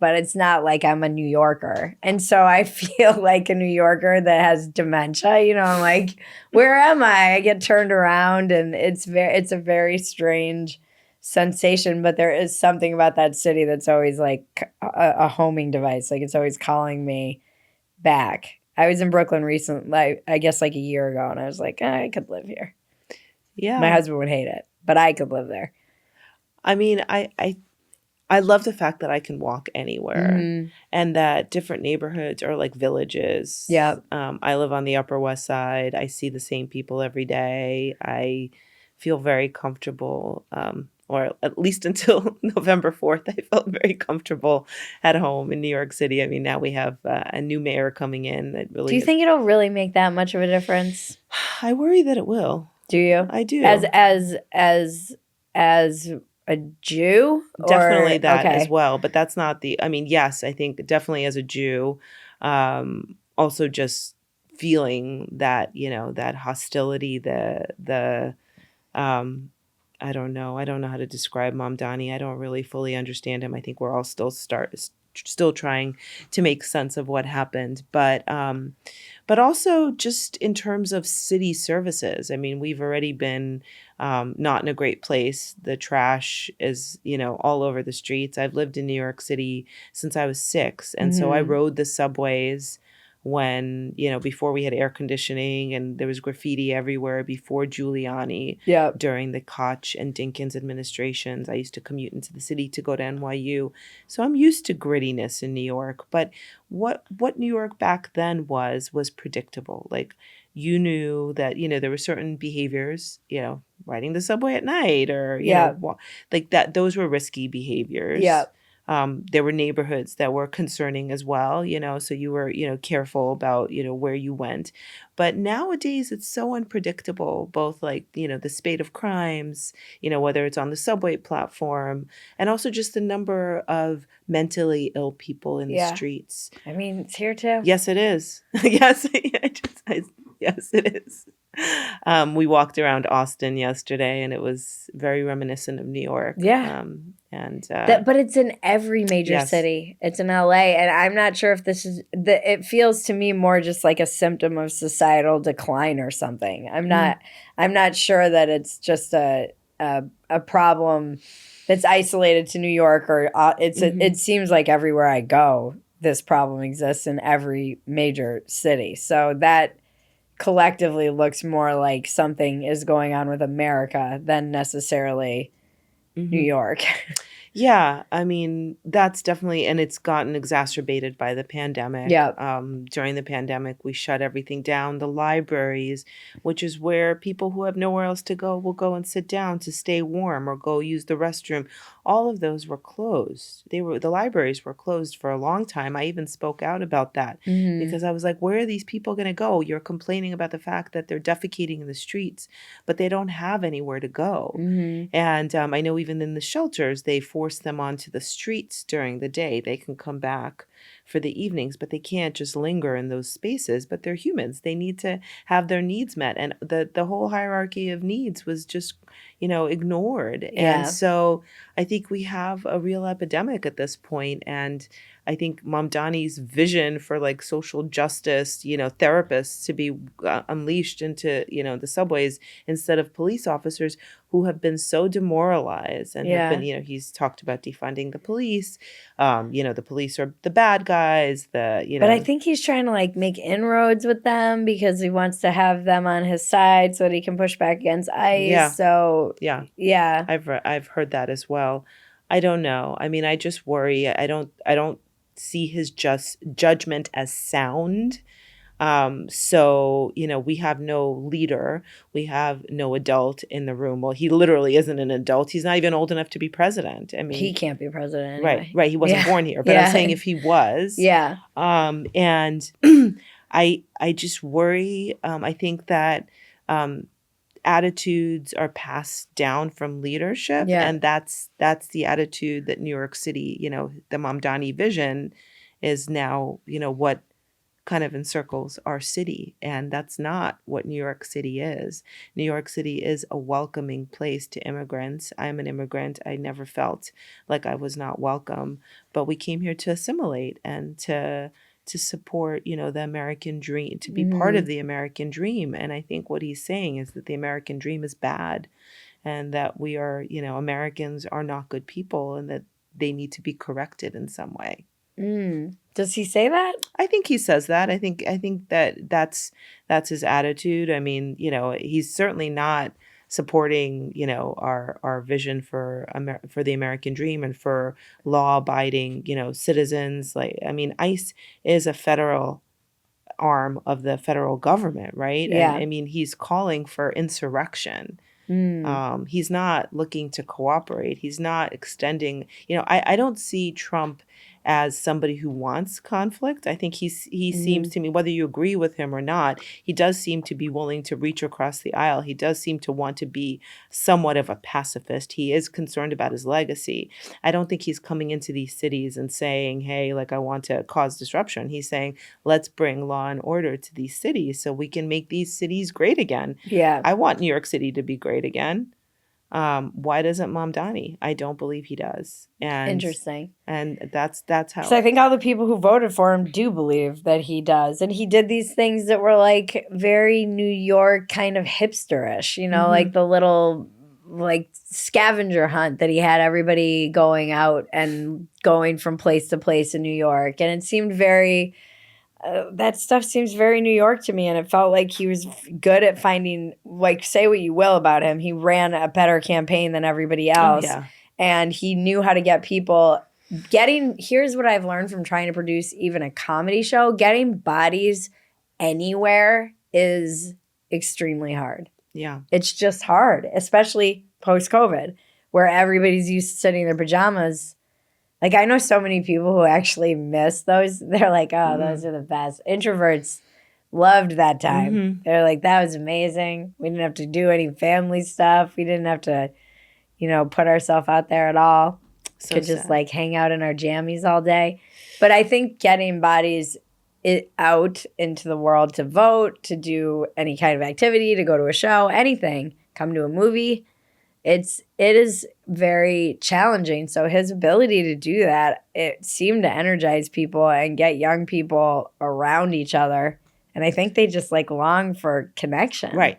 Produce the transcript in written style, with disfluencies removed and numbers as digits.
but it's not like I'm a New Yorker. And so I feel like a New Yorker that has dementia. You know, I'm like, where am I? I get turned around, and it's a very strange sensation. But there is something about that city that's always like a homing device. Like it's always calling me back. I was in Brooklyn recently, like, I guess like a year ago, and I was like, I could live here. Yeah. My husband would hate it, but I could live there. I mean, I love the fact that I can walk anywhere and that different neighborhoods are like villages. Yeah. I live on the Upper West Side. I see the same people every day. I feel very comfortable, or at least until November 4th, I felt very comfortable at home in New York City. I mean, now we have a new mayor coming in that really. Do you think it'll really make that much of a difference? I worry that it will. Do you? I do. As a Jew? Definitely Or, that okay. as well. But that's not the, I mean, yes, I think definitely as a Jew, also just feeling that, that hostility, um, I don't know. I don't know how to describe Mamdani. I don't really fully understand him. I think we're all still trying to make sense of what happened. But also just in terms of city services. I mean, we've already been not in a great place. The trash is, all over the streets. I've lived in New York City since I was 6. And so I rode the subways when, before we had air conditioning and there was graffiti everywhere, before Giuliani, during the Koch and Dinkins administrations. I used to commute into the city to go to NYU. So I'm used to grittiness in New York. But what New York back then was predictable. Like, you knew that, there were certain behaviors, riding the subway at night or, like that, those were risky behaviors. Yeah. There were neighborhoods that were concerning as well, so you were, careful about, where you went. But nowadays it's so unpredictable, both like, the spate of crimes, whether it's on the subway platform and also just the number of mentally ill people in the streets. I mean, it's here too. Yes, it is. Yes. Yes, it is. We walked around Austin yesterday, and it was very reminiscent of New York. Yeah. But it's in every major city. It's in LA, and I'm not sure if this is it feels to me more just like a symptom of societal decline or something. I'm not sure that it's just a problem that's isolated to New York, or it seems like everywhere I go, this problem exists in every major city. So that collectively looks more like something is going on with America than necessarily New York. Yeah, I mean, that's definitely, and it's gotten exacerbated by the pandemic. Yeah. During the pandemic, we shut everything down. The libraries, which is where people who have nowhere else to go will go and sit down to stay warm or go use the restroom. All of those were closed. The libraries were closed for a long time. I even spoke out about that because I was like, where are these people going to go? You're complaining about the fact that they're defecating in the streets, but they don't have anywhere to go. And I know even in the shelters, they force them onto the streets during the day. They can come back for the evenings, but they can't just linger in those spaces. But they're humans. They need to have their needs met. And the whole hierarchy of needs was just, ignored. Yeah. And so I think we have a real epidemic at this point. And I think Mamdani's vision for like social justice, therapists to be unleashed into, the subways instead of police officers who have been so demoralized and have been, he's talked about defunding the police. The police are the bad guys, But I think he's trying to like make inroads with them because he wants to have them on his side so that he can push back against ICE. Yeah. So yeah. I've heard that as well. I don't know. I mean, I just worry. I don't see his judgment as sound. So, we have no leader. We have no adult in the room. Well, he literally isn't an adult. He's not even old enough to be president. I mean, he can't be president anyway. Right. He wasn't born here, but I'm saying if he was. Yeah. And I just worry. I think that attitudes are passed down from leadership. Yeah. And that's the attitude that New York City, the Mamdani vision is now, what kind of encircles our city. And that's not what New York City is. New York City is a welcoming place to immigrants. I'm an immigrant. I never felt like I was not welcome, but we came here to assimilate and to support, the American dream, to be part of the American dream. And I think what he's saying is that the American dream is bad and that we are, Americans are not good people and that they need to be corrected in some way. Does he say that? I think he says that. I think that's his attitude. I mean, he's certainly not supporting, our vision for the American dream and for law-abiding, citizens. Like, I mean, ICE is a federal arm of the federal government, right? Yeah. And I mean, he's calling for insurrection. He's not looking to cooperate. He's not extending, I don't see Trump as somebody who wants conflict. I think he seems to me, whether you agree with him or not, he does seem to be willing to reach across the aisle. He does seem to want to be somewhat of a pacifist. He is concerned about his legacy. I don't think he's coming into these cities and saying, hey, like, I want to cause disruption. He's saying, let's bring law and order to these cities so we can make these cities great again. Yeah. I want New York City to be great again. Why doesn't Mamdani? I don't believe he does. And interesting. And that's how. So I think all the people who voted for him do believe that he does. And he did these things that were like very New York kind of hipsterish, like the little like scavenger hunt that he had everybody going out and going from place to place in New York. And it seemed very that stuff seems very New York to me, and it felt like he was good at finding, like, say what you will about him, he ran a better campaign than everybody else, and he knew how to get people here's what I've learned from trying to produce even a comedy show, getting bodies anywhere is extremely hard. Yeah. It's just hard, especially post-COVID, where everybody's used to sitting in their pajamas. Like, I know so many people who actually miss those. They're like, oh, those are the best. Introverts loved that time. They're like, that was amazing. We didn't have to do any family stuff. We didn't have to, put ourselves out there at all. Could just, like, hang out in our jammies all day. But I think getting bodies out into the world to vote, to do any kind of activity, to go to a show, anything, come to a movie, it is very challenging. So his ability to do that, it seemed to energize people and get young people around each other. And I think they just like long for connection. Right.